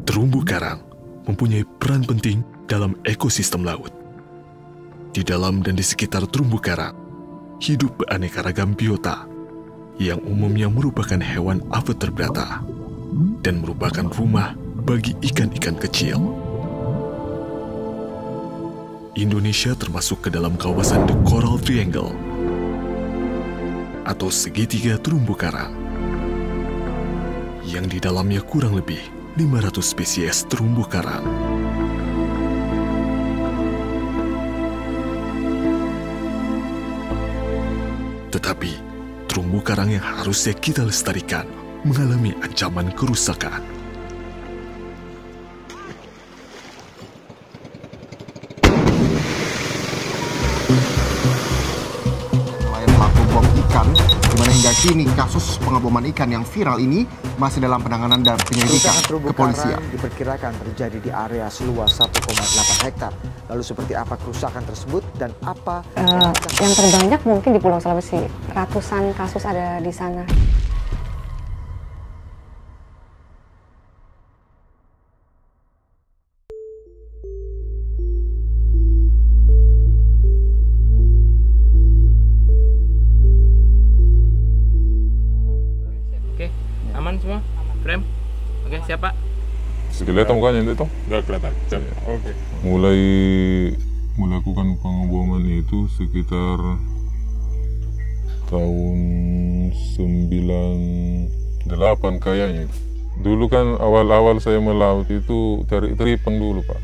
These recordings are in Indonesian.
Terumbu karang mempunyai peran penting dalam ekosistem laut. Di dalam dan di sekitar terumbu karang, hidup beraneka ragam biota yang umumnya merupakan hewan avertebrata dan merupakan rumah bagi ikan-ikan kecil. Indonesia termasuk ke dalam kawasan The Coral Triangle atau segitiga terumbu karang yang di dalamnya kurang lebih 500 spesies terumbu karang. Tetapi, terumbu karang yang harusnya kita lestarikan mengalami ancaman kerusakan. Pelaku bom ikan, di mana hingga kini kasus pengeboman ikan yang viral ini masih dalam penanganan dan penyelidikan kepolisian. Diperkirakan terjadi di area seluas 1,8 hektar. Lalu seperti apa kerusakan tersebut dan apa yang terbanyak mungkin di Pulau Sulawesi. Ratusan kasus ada di sana. Aman semua? Frame? Oke, siapa? Kelihatan mukanya itu? Nggak kelihatan. Oke. Mulai melakukan pengeboman itu sekitar tahun 98 kayaknya. Dulu kan awal-awal saya melaut itu cari teripang dulu, Pak.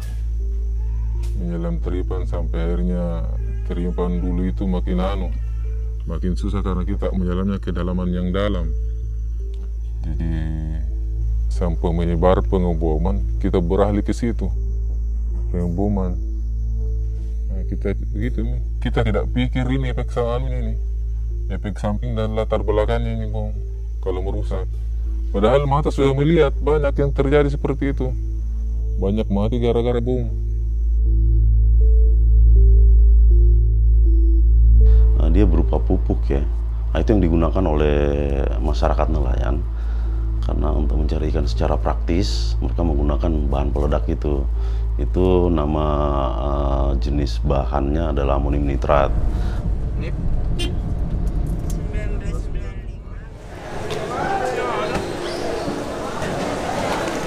Menyelam teripang sampai akhirnya teripang dulu itu makin susah karena kita menyelamnya ke dalaman yang dalam. Jadi sampai menyebar pengeboman, kita beralih ke situ pengeboman. Nah, kita tidak pikir ini efek samping ini, efek samping dan latar belakangnya ini bom kalau merusak. Padahal mata sudah melihat banyak yang terjadi seperti itu, banyak mati gara-gara bom. Nah, dia berupa pupuk ya. Nah, itu yang digunakan oleh masyarakat nelayan. Karena untuk mencari ikan secara praktis, mereka menggunakan bahan peledak itu. Itu nama jenis bahannya adalah amonium nitrat.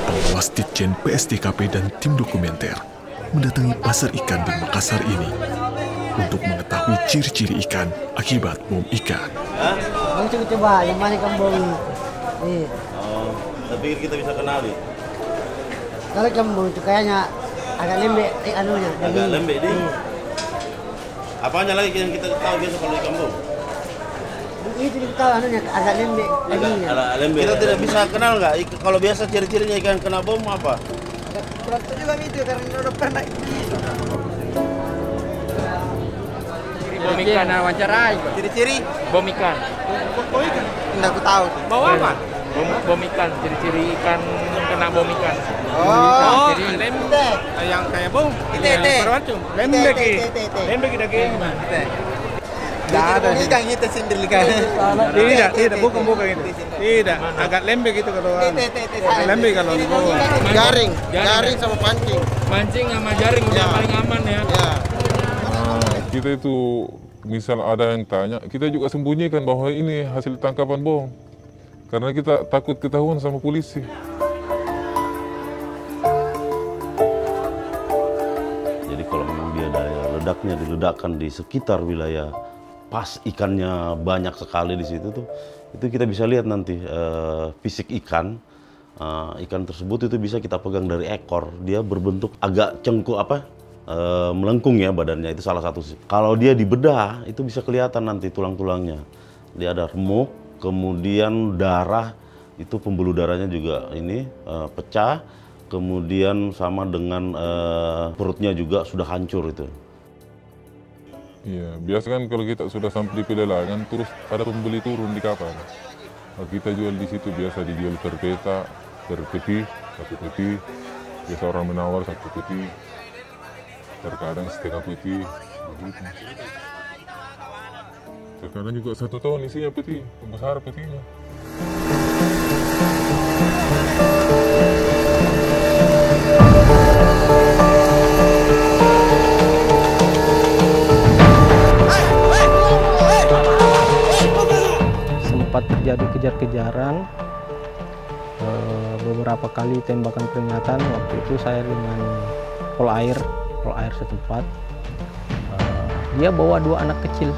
Pengawas Ditjen PSDKP dan tim dokumenter mendatangi pasar ikan di Makassar ini untuk mengetahui ciri-ciri ikan akibat bom ikan. Coba yang mana ikan bom ini? Tapi kita bisa kenali. Kalau ikan bom itu kayaknya agak lembek, anunya. Agak lembek deh. Apanya lagi yang kita tahu biasa kalau ikan bom? Itu kita tahu anunya agak lembek. Lembek. Kita tidak bisa kenal nggak? Kalau biasa ciri-cirinya ikan kena bom apa? Kurang tahu juga itu karena udah pernah. Bom ikan wawancara. Ciri-ciri Bom ikan. Bom ikan? Tidak aku tahu. Bawa apa? Bom ikan, ciri-ciri ikan kena bom ikan. Jadi lembek. Yang kayak bom. Lembek. Lembek daging. Tidak ada ikan kita sendiri kan? Tidak, bukan itu. Tidak, agak lembek itu kalau. Lembek kalau Jaring sama pancing. Mancing sama jaring udah paling aman ya. Kita itu misal ada yang tanya, kita juga sembunyikan bahwa ini hasil tangkapan bom. Karena kita takut ketahuan sama polisi. Jadi kalau memang dia daya ledaknya diledakkan di sekitar wilayah pas ikannya banyak sekali di situ tuh, itu kita bisa lihat nanti fisik ikan. Ikan tersebut itu bisa kita pegang dari ekor. Dia berbentuk agak cengkuk melengkung ya badannya, itu salah satu sih. Kalau dia dibedah itu bisa kelihatan nanti tulang-tulangnya. Dia ada remuk, kemudian darah, itu pembuluh darahnya juga ini pecah, kemudian sama dengan perutnya juga sudah hancur itu. Iya, biasa kan kalau kita sudah sampai di pelelangan terus ada pembeli turun di kapal. Nah, kita jual di situ biasa dijual per peta, per peti, 1 peti. Biasa orang menawar 1 peti. Terkadang setengah peti, begitu. Terkadang juga 1 ton isinya peti, besar petinya. beberapa kali tembakan peringatan. Waktu itu saya dengan pol air setempat. Dia bawa dua anak kecil,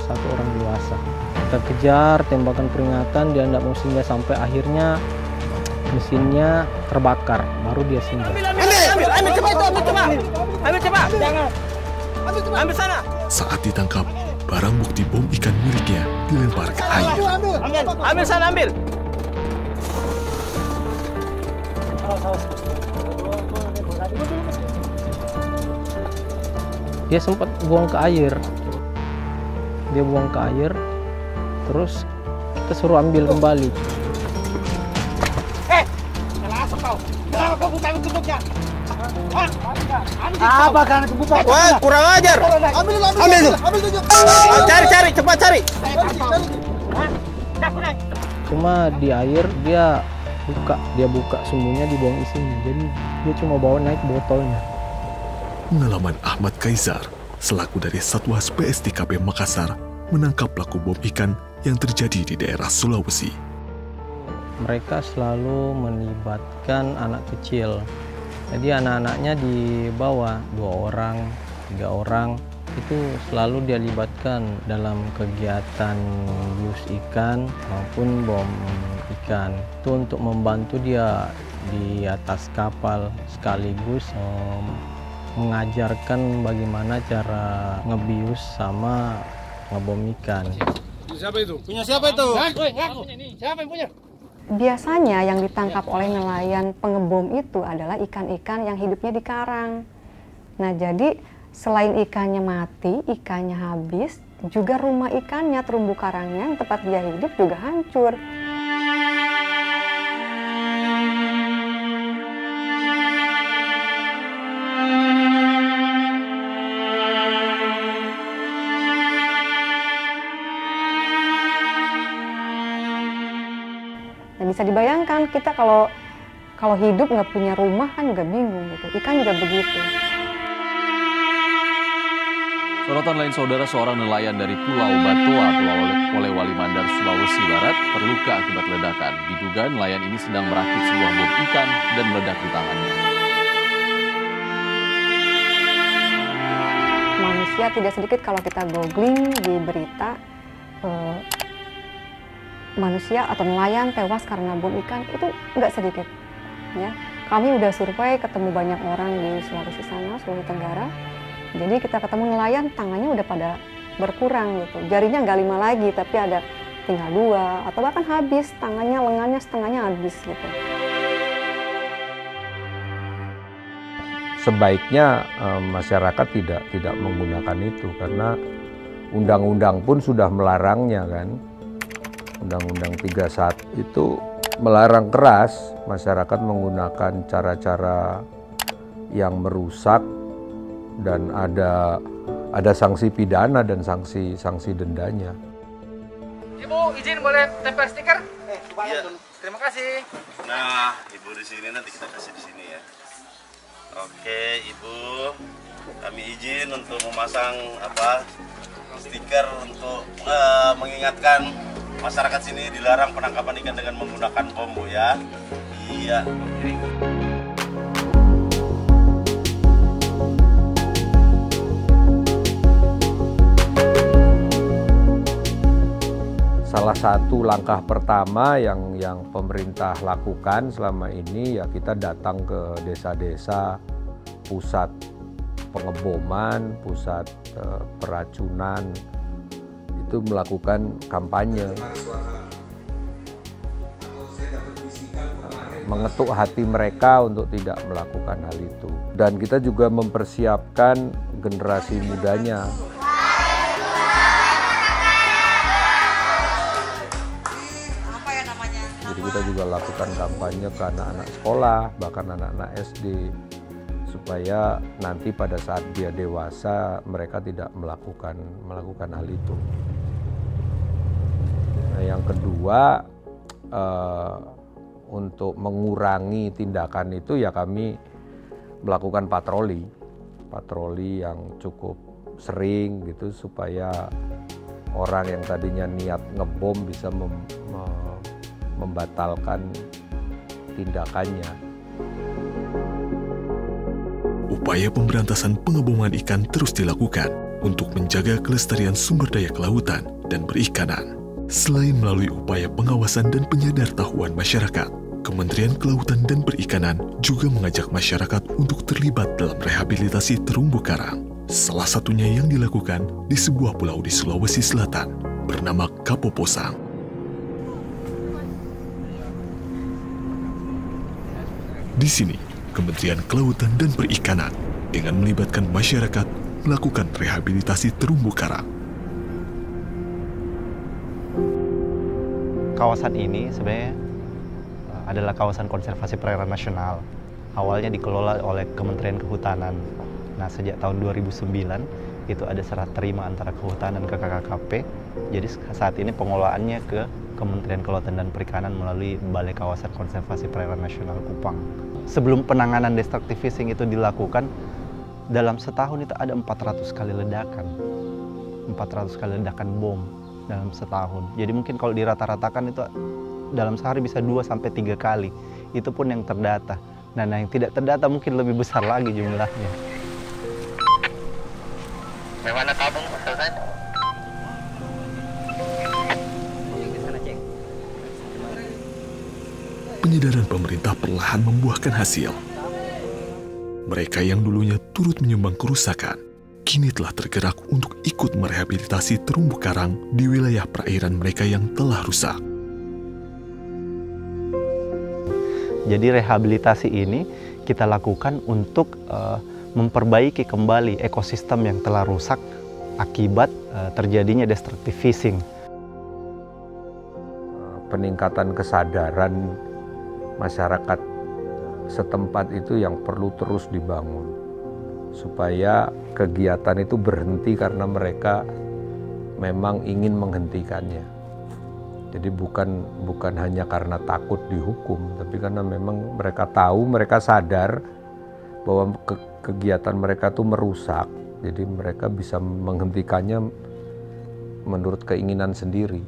satu orang dewasa. Kita kejar tembakan peringatan, dia tidak mau singgah sampai akhirnya mesinnya terbakar, baru dia singgah. Ambil cepat, jangan. Ambil sana. Saat ditangkap, barang bukti bom ikan miliknya dilempar ke air. Ambil sana, ambil. Dia sempat buang ke air. Dia buang ke air, terus kita suruh ambil kembali. Kenapa kau? Kenapa kau buka tutupnya? Apa kan kebuka? Wah, kurang ajar. Ambil cari, cepat cari. Cuma di air dia buka semuanya di bawah isinya. Jadi dia cuma bawa naik botolnya. Pengalaman Ahmad Kaisar selaku dari Satwas PSDKP Makassar menangkap pelaku bom ikan yang terjadi di daerah Sulawesi. Mereka selalu melibatkan anak kecil. Jadi anak-anaknya dibawa 2 orang, 3 orang, itu selalu dia libatkan dalam kegiatan bius ikan maupun bom ikan. Itu untuk membantu dia di atas kapal sekaligus mengajarkan bagaimana cara ngebius sama ngebom ikan. Siapa itu? Punya siapa itu? Siapa yang punya? Biasanya yang ditangkap oleh nelayan pengebom itu adalah ikan-ikan yang hidupnya di karang. Nah, jadi selain ikannya mati, ikannya habis, juga rumah ikannya, terumbu karangnya yang tempat dia hidup juga hancur. Nah, bisa dibayangkan kita kalau hidup nggak punya rumah kan juga bingung gitu. Ikan juga begitu. Sorotan lain, saudara, seorang nelayan dari Pulau Batoa, Pulau Polewali Mandar, Sulawesi Barat, terluka akibat ledakan. Diduga nelayan ini sedang merakit sebuah bom ikan dan meledak di tangannya. Manusia tidak sedikit kalau kita googling di berita, manusia atau nelayan tewas karena bom ikan itu nggak sedikit. Ya, kami udah survei ketemu banyak orang di Sulawesi sana, Sulawesi Tenggara. Jadi kita ketemu nelayan tangannya udah pada berkurang gitu, jarinya nggak 5 lagi tapi ada tinggal 2 atau bahkan habis tangannya, lengannya setengahnya habis gitu. Sebaiknya masyarakat tidak menggunakan itu karena undang-undang pun sudah melarangnya kan. Undang-Undang 31 itu melarang keras masyarakat menggunakan cara-cara yang merusak dan ada sanksi pidana dan sanksi dendanya. Ibu, izin boleh tempel stiker? Iya. Terima kasih. Nah, Ibu di sini nanti kita kasih di sini ya. Oke, Ibu, kami izin untuk memasang stiker untuk mengingatkan masyarakat sini dilarang penangkapan ikan dengan menggunakan bom, Bu ya. Iya. Salah satu langkah pertama yang pemerintah lakukan selama ini ya kita datang ke desa-desa, pusat pengeboman, pusat peracunan, itu melakukan kampanye, mengetuk hati mereka untuk tidak melakukan hal itu. Dan kita juga mempersiapkan generasi mudanya. Jadi kita juga lakukan kampanye ke anak-anak sekolah, bahkan anak-anak SD, supaya nanti pada saat dia dewasa mereka tidak melakukan hal itu. Nah, yang kedua, untuk mengurangi tindakan itu ya kami melakukan patroli yang cukup sering gitu supaya orang yang tadinya niat ngebom bisa membatalkan tindakannya. Upaya pemberantasan pengeboman ikan terus dilakukan untuk menjaga kelestarian sumber daya kelautan dan perikanan. Selain melalui upaya pengawasan dan penyadartahuan masyarakat, Kementerian Kelautan dan Perikanan juga mengajak masyarakat untuk terlibat dalam rehabilitasi terumbu karang. Salah satunya yang dilakukan di sebuah pulau di Sulawesi Selatan bernama Kapoposang. Di sini, Kementerian Kelautan dan Perikanan dengan melibatkan masyarakat melakukan rehabilitasi terumbu karang. Kawasan ini sebenarnya adalah kawasan konservasi perairan nasional. Awalnya dikelola oleh Kementerian Kehutanan. Nah, sejak tahun 2009 itu ada serah terima antara Kehutanan ke KKKP. Jadi saat ini pengelolaannya ke Kementerian Kelautan dan Perikanan melalui Balai Kawasan Konservasi Perairan Nasional Kupang. Sebelum penanganan destructive fishing itu dilakukan, dalam setahun itu ada 400 kali ledakan. 400 kali ledakan bom dalam setahun. Jadi mungkin kalau dirata-ratakan itu dalam sehari bisa 2-3 kali. Itu pun yang terdata. Nah, yang tidak terdata mungkin lebih besar lagi jumlahnya. Bagaimana kamu, selesai? Penyadaran pemerintah perlahan membuahkan hasil. Mereka yang dulunya turut menyumbang kerusakan, kini telah tergerak untuk ikut merehabilitasi terumbu karang di wilayah perairan mereka yang telah rusak. Jadi rehabilitasi ini kita lakukan untuk memperbaiki kembali ekosistem yang telah rusak akibat terjadinya destructive fishing. Peningkatan kesadaran masyarakat setempat itu yang perlu terus dibangun supaya kegiatan itu berhenti karena mereka memang ingin menghentikannya. Jadi bukan hanya karena takut dihukum, tapi karena memang mereka tahu, mereka sadar bahwa kegiatan mereka itu merusak. Jadi mereka bisa menghentikannya menurut keinginan sendiri.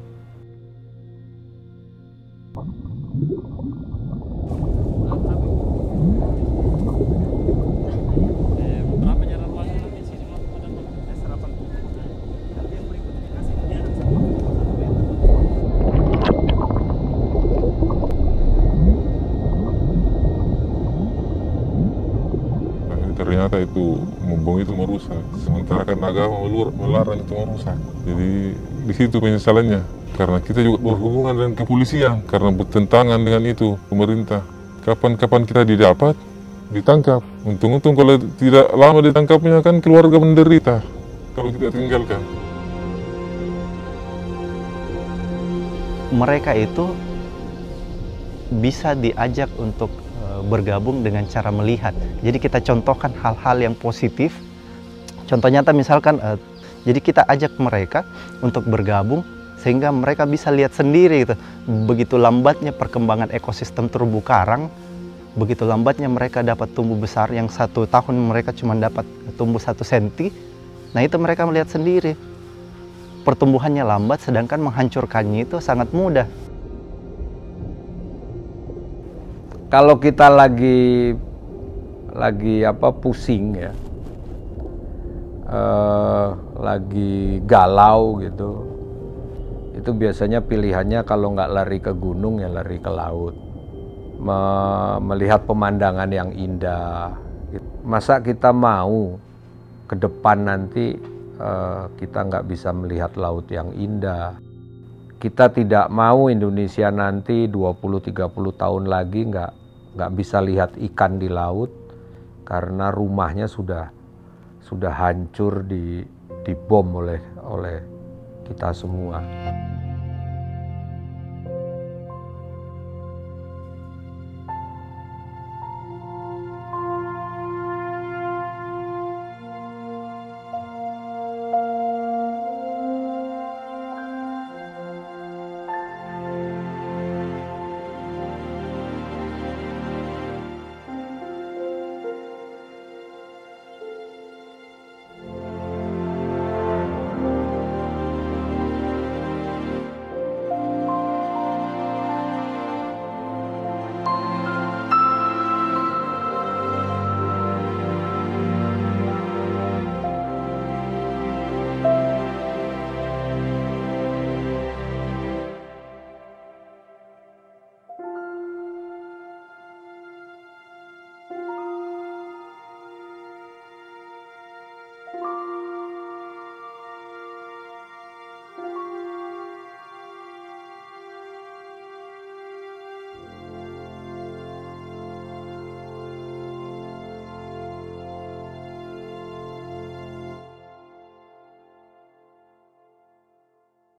Ternyata itu membong itu merusak, sementara kan agama melarang itu merusak. Jadi di situ penyesalannya, karena kita juga berhubungan dengan kepolisian, karena bertentangan dengan itu pemerintah. Kapan-kapan kita didapat, ditangkap. Untung-untung kalau tidak lama ditangkapnya kan keluarga menderita kalau kita tinggalkan. Mereka itu bisa diajak untuk bergabung dengan cara melihat. Jadi kita contohkan hal-hal yang positif. Contoh nyata misalkan, jadi kita ajak mereka untuk bergabung sehingga mereka bisa lihat sendiri gitu. Begitu lambatnya perkembangan ekosistem terumbu karang, begitu lambatnya mereka dapat tumbuh besar, yang 1 tahun mereka cuma dapat tumbuh 1 senti. Nah itu mereka melihat sendiri. Pertumbuhannya lambat, sedangkan menghancurkannya itu sangat mudah. Kalau kita lagi pusing ya, lagi galau gitu, itu biasanya pilihannya kalau nggak lari ke gunung ya lari ke laut, melihat pemandangan yang indah. Masa kita mau ke depan nanti kita nggak bisa melihat laut yang indah? Kita tidak mau Indonesia nanti 20-30 tahun lagi nggak bisa lihat ikan di laut karena rumahnya sudah hancur dibom oleh kita semua.